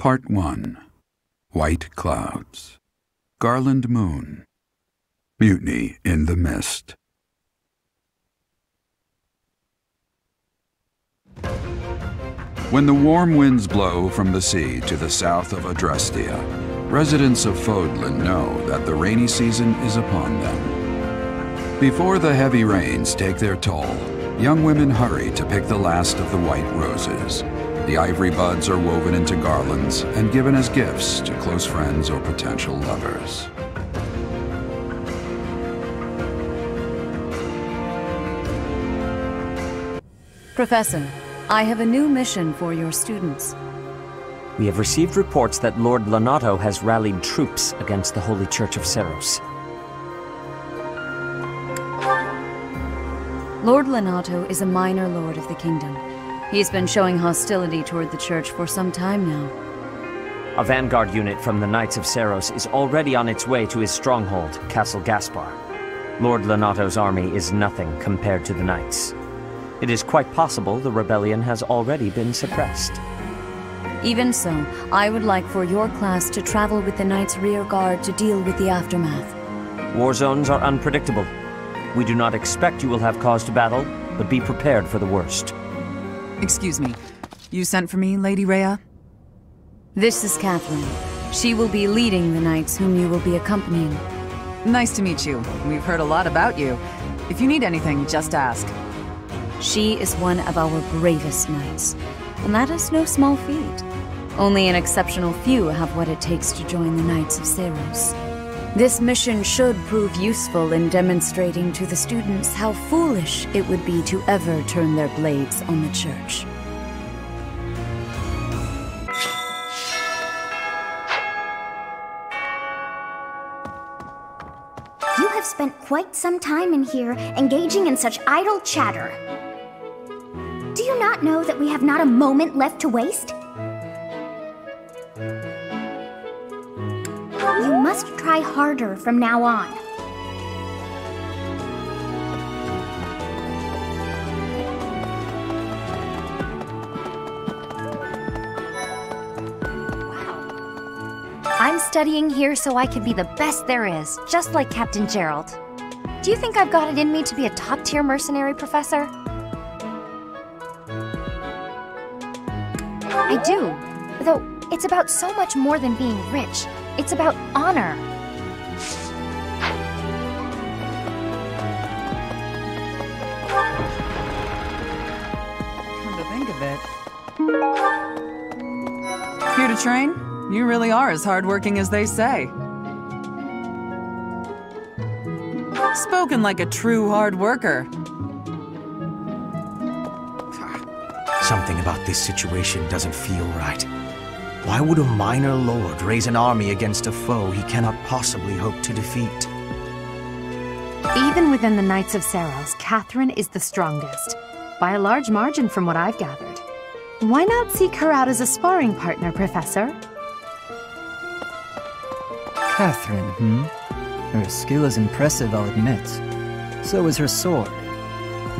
Part 1. White Clouds. Garland Moon. Mutiny in the Mist. When the warm winds blow from the sea to the south of Adrestia, residents of Fodlan know that the rainy season is upon them. Before the heavy rains take their toll, young women hurry to pick the last of the white roses. The ivory buds are woven into garlands and given as gifts to close friends or potential lovers. Professor, I have a new mission for your students. We have received reports that Lord Lonato has rallied troops against the Holy Church of Seros. Lord Lonato is a minor lord of the kingdom. He's been showing hostility toward the church for some time now. A vanguard unit from the Knights of Seros is already on its way to his stronghold, Castle Gaspar. Lord Lonato's army is nothing compared to the Knights. It is quite possible the rebellion has already been suppressed. Even so, I would like for your class to travel with the Knights' rear guard to deal with the aftermath. War zones are unpredictable. We do not expect you will have cause to battle, but be prepared for the worst. Excuse me. You sent for me, Lady Rhea? This is Catherine. She will be leading the Knights whom you will be accompanying. Nice to meet you. We've heard a lot about you. If you need anything, just ask. She is one of our bravest knights, and that is no small feat. Only an exceptional few have what it takes to join the Knights of Seros. This mission should prove useful in demonstrating to the students how foolish it would be to ever turn their blades on the church. You have spent quite some time in here, engaging in such idle chatter. Do you not know that we have not a moment left to waste? You must try harder from now on. Wow. I'm studying here so I can be the best there is, just like Captain Gerald. Do you think I've got it in me to be a top-tier mercenary, Professor? I do, though it's about so much more than being rich. It's about honor. Come to think of it. Here to train? You really are as hardworking as they say. Spoken like a true hard worker. Something about this situation doesn't feel right. Why would a minor lord raise an army against a foe he cannot possibly hope to defeat? Even within the Knights of Seros, Catherine is the strongest, by a large margin from what I've gathered. Why not seek her out as a sparring partner, Professor? Catherine, Her skill is impressive, I'll admit. So is her sword.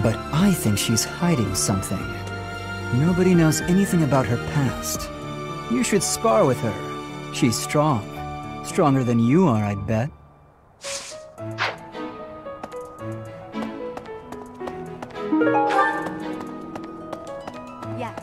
But I think she's hiding something. Nobody knows anything about her past. You should spar with her. She's strong. Stronger than you are, I'd bet. Yes.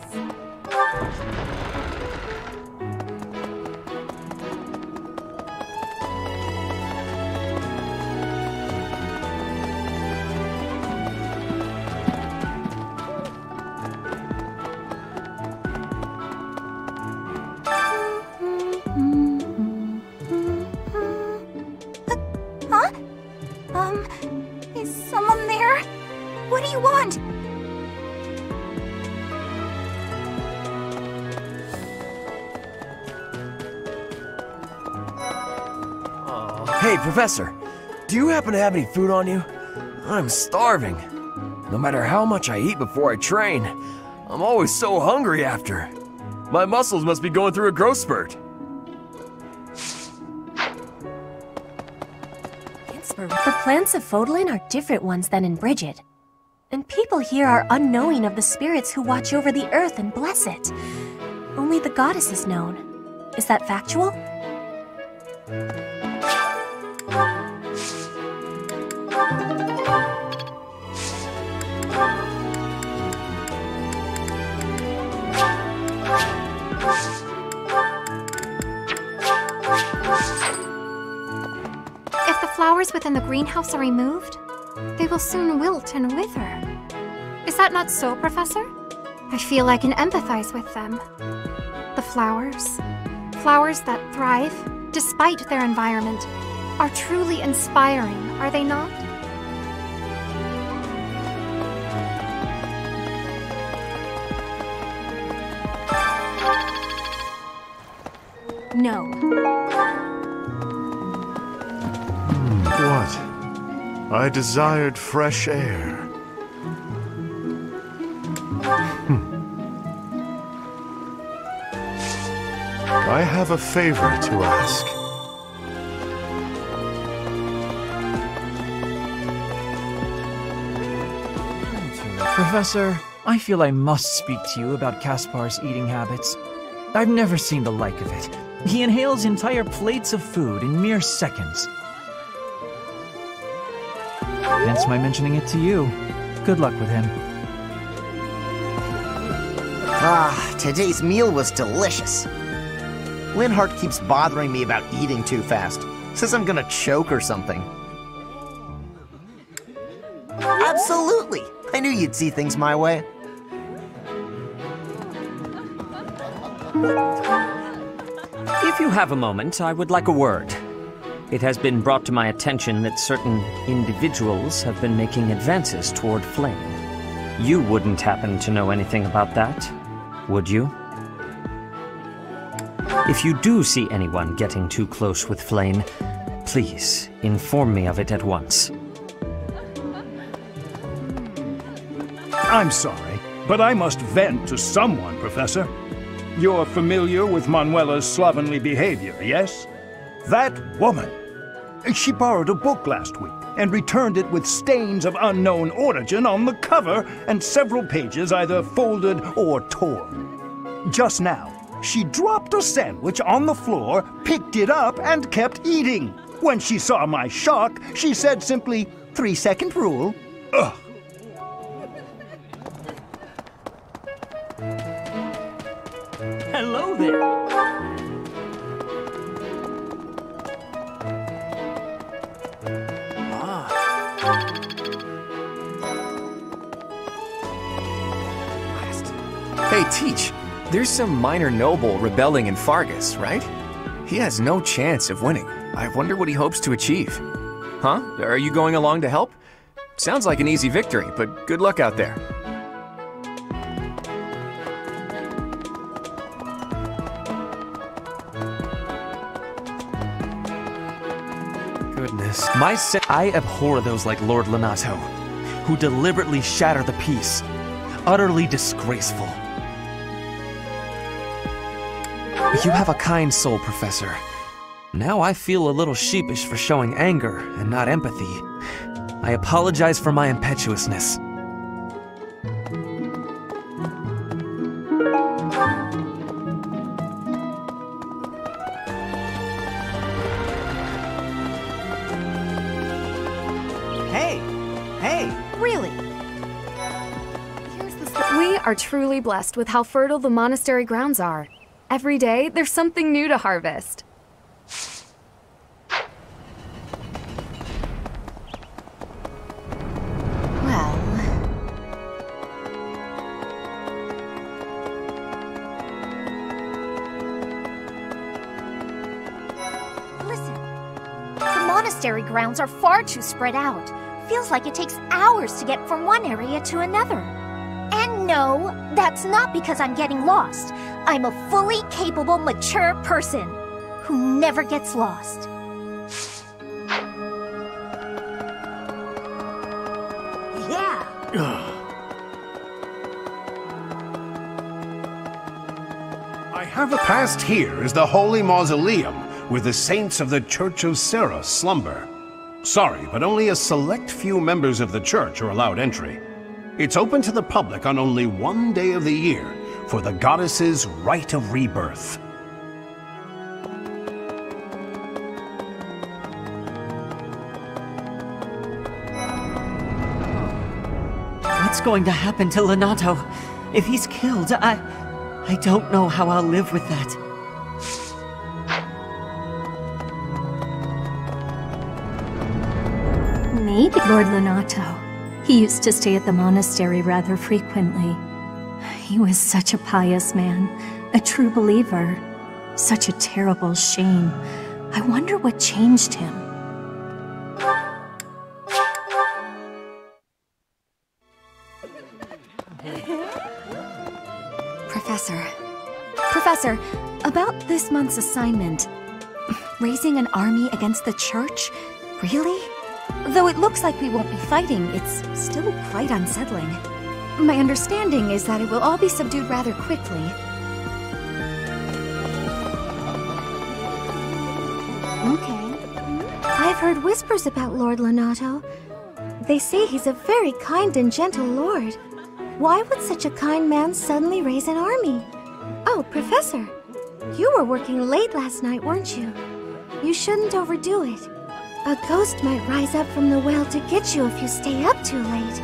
Is someone there? What do you want? Hey, Professor, do you happen to have any food on you? I'm starving. No matter how much I eat before I train, I'm always so hungry after. My muscles must be going through a growth spurt. The plants of Fodlan are different ones than in Brigid. And people here are unknowing of the spirits who watch over the earth and bless it. Only the goddess is known. Is that factual? If the flowers within the greenhouse are removed, they will soon wilt and wither. Is that not so, Professor? I feel I can empathize with them. The flowers that thrive, despite their environment, are truly inspiring, are they not? No. What? I desired fresh air. I have a favor to ask. Professor, I feel I must speak to you about Caspar's eating habits. I've never seen the like of it. He inhales entire plates of food in mere seconds. Hence my mentioning it to you. Good luck with him. Ah, today's meal was delicious. Linhart keeps bothering me about eating too fast. Says I'm gonna choke or something. Absolutely! I knew you'd see things my way. If you have a moment, I would like a word. It has been brought to my attention that certain individuals have been making advances toward Flame. You wouldn't happen to know anything about that, would you? If you do see anyone getting too close with Flame, please inform me of it at once. I'm sorry, but I must vent to someone, Professor. You're familiar with Manuela's slovenly behavior, yes? That woman! She borrowed a book last week and returned it with stains of unknown origin on the cover and several pages either folded or torn. Just now, she dropped a sandwich on the floor, picked it up, and kept eating. When she saw my shock, she said simply, 3-second rule. Ugh. Hello there! Hey, Teach. There's some minor noble rebelling in Fargus, right? He has no chance of winning. I wonder what he hopes to achieve. Huh? Are you going along to help? Sounds like an easy victory, but good luck out there. Goodness. I abhor those like Lord Lonato, who deliberately shatter the peace. Utterly disgraceful. You have a kind soul, Professor. Now I feel a little sheepish for showing anger and not empathy. I apologize for my impetuousness. We are truly blessed with how fertile the monastery grounds are. Every day, there's something new to harvest. Well... Listen. The monastery grounds are far too spread out. Feels like it takes hours to get from one area to another. And no, that's not because I'm getting lost. I'm a fully capable, mature person who never gets lost. Yeah. Past here is the holy mausoleum where the saints of the Church of Seros slumber. Sorry, but only a select few members of the church are allowed entry. It's open to the public on only one day of the year for the goddess's rite of rebirth. What's going to happen to Lonato? If he's killed, I don't know how I'll live with that. Maybe Lord Lonato. He used to stay at the monastery rather frequently. He was such a pious man, a true believer. Such a terrible shame. I wonder what changed him. Professor, about this month's assignment. Raising an army against the church? Really? Though it looks like we won't be fighting, it's still quite unsettling. My understanding is that it will all be subdued rather quickly. Okay. I've heard whispers about Lord Lonato. They say he's a very kind and gentle lord. Why would such a kind man suddenly raise an army? Oh, Professor, you were working late last night, weren't you? You shouldn't overdo it. A ghost might rise up from the well to get you if you stay up too late.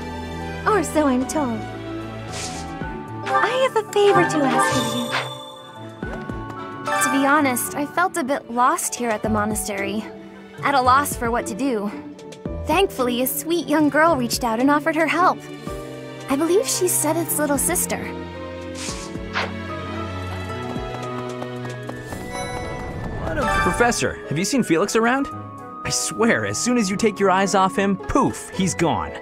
Or so I'm told. I have a favor to ask of you. To be honest, I felt a bit lost here at the monastery. At a loss for what to do. Thankfully, a sweet young girl reached out and offered her help. I believe she's Sedith's little sister. Professor, have you seen Felix around? I swear, as soon as you take your eyes off him, poof, he's gone.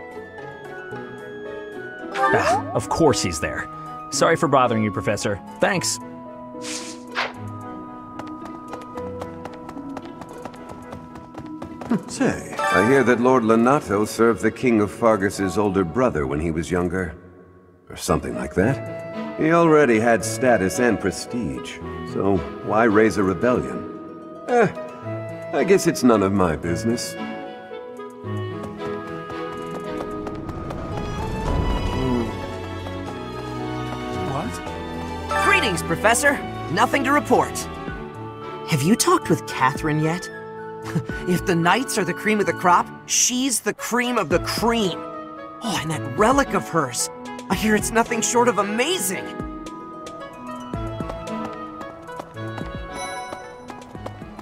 Ah, of course he's there. Sorry for bothering you, Professor. Thanks. Say, I hear that Lord Lonato served the King of Fargus's older brother when he was younger. Or something like that. He already had status and prestige, so why raise a rebellion? I guess it's none of my business. What? Greetings, Professor. Nothing to report. Have you talked with Catherine yet? If the knights are the cream of the crop, she's the cream of the cream. Oh, and that relic of hers. I hear it's nothing short of amazing.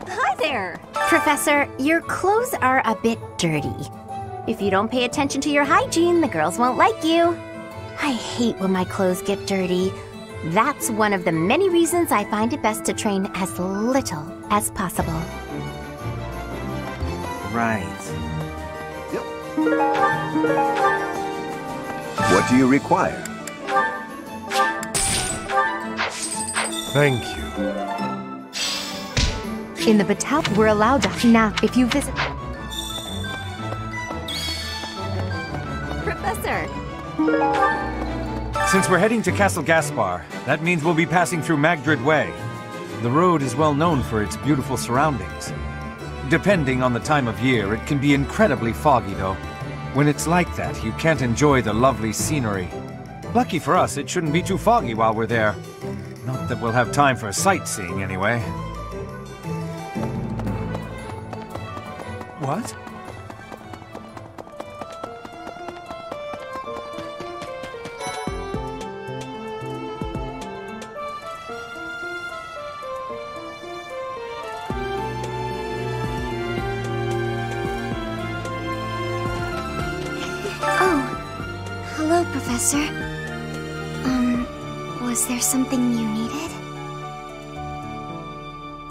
Hi there! Professor, your clothes are a bit dirty. If you don't pay attention to your hygiene, the girls won't like you. I hate when my clothes get dirty. That's one of the many reasons I find it best to train as little as possible. Right. Yep. What do you require? Thank you. In the battalion, we're allowed to nap if you visit. Professor! Since we're heading to Castle Gaspar, that means we'll be passing through Magdred Way. The road is well known for its beautiful surroundings. Depending on the time of year, it can be incredibly foggy, though. When it's like that, you can't enjoy the lovely scenery. Lucky for us, it shouldn't be too foggy while we're there. Not that we'll have time for sightseeing, anyway. What? Hello, Professor. Was there something you needed?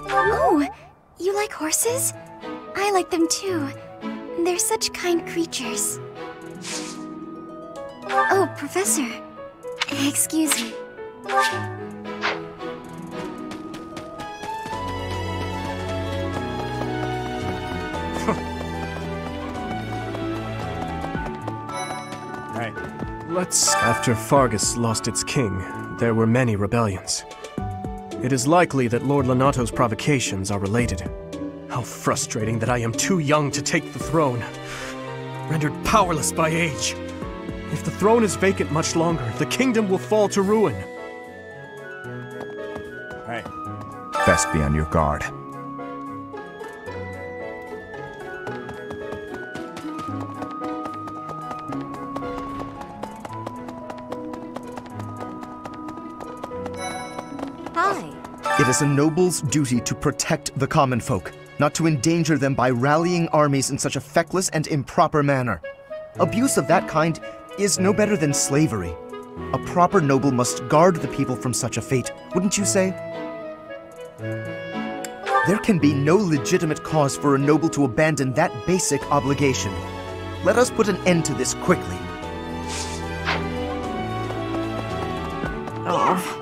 Oh, you like horses? I like them too. They're such kind creatures. Oh, Professor. Excuse me. After Fargus lost its king, there were many rebellions. It is likely that Lord Lonato's provocations are related. How frustrating that I am too young to take the throne, rendered powerless by age. If the throne is vacant much longer, the kingdom will fall to ruin. Hey. Best be on your guard. Hi. It is a noble's duty to protect the common folk, not to endanger them by rallying armies in such a feckless and improper manner. Abuse of that kind is no better than slavery. A proper noble must guard the people from such a fate, wouldn't you say? There can be no legitimate cause for a noble to abandon that basic obligation. Let us put an end to this quickly. Oh.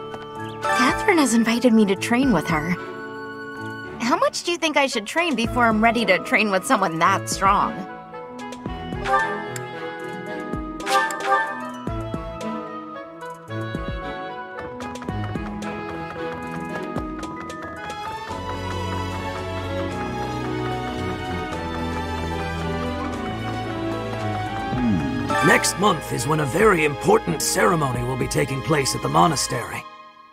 Catherine has invited me to train with her. How much do you think I should train before I'm ready to train with someone that strong? Next month is when a very important ceremony will be taking place at the monastery.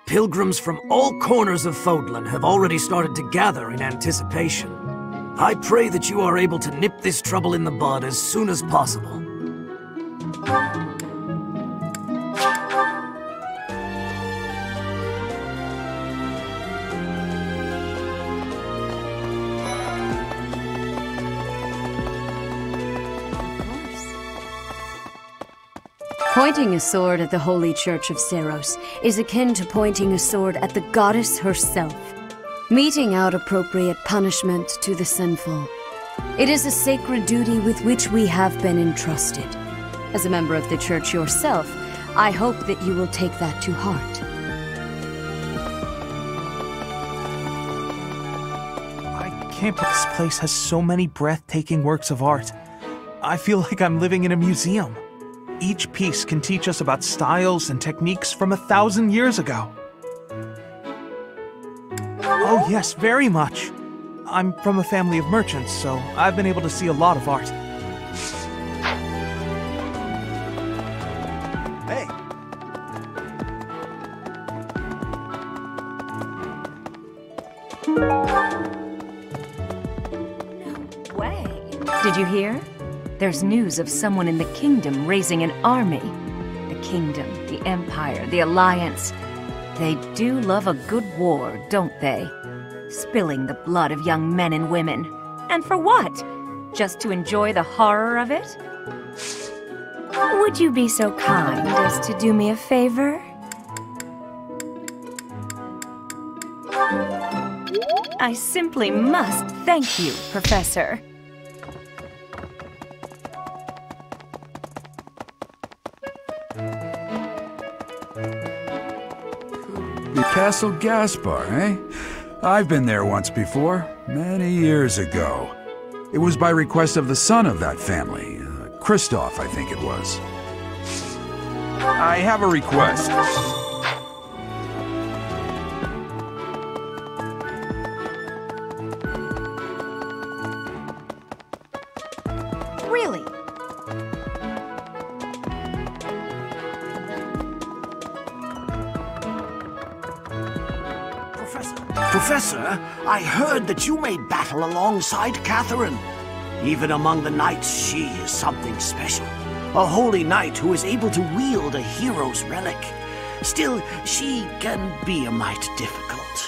Pilgrims from all corners of Fodlan have already started to gather in anticipation. I pray that you are able to nip this trouble in the bud as soon as possible. Pointing a sword at the Holy Church of Seros is akin to pointing a sword at the goddess herself, meting out appropriate punishment to the sinful. It is a sacred duty with which we have been entrusted. As a member of the Church yourself, I hope that you will take that to heart. I can't believe this place has so many breathtaking works of art. I feel like I'm living in a museum. Each piece can teach us about styles and techniques from 1,000 years ago. Oh yes, very much. I'm from a family of merchants, so I've been able to see a lot of art. Hey! No way. Did you hear? There's news of someone in the kingdom raising an army. The kingdom, the empire, the alliance. They do love a good war, don't they? Spilling the blood of young men and women. And for what? Just to enjoy the horror of it? Would you be so kind as to do me a favor? I simply must thank you, Professor. Castle Gaspar, eh? I've been there once before, many years ago. It was by request of the son of that family, Christoph, I think it was. I have a request. Really? Professor, I heard that you may battle alongside Catherine. Even among the knights, she is something special. A holy knight who is able to wield a hero's relic. Still, she can be a mite difficult.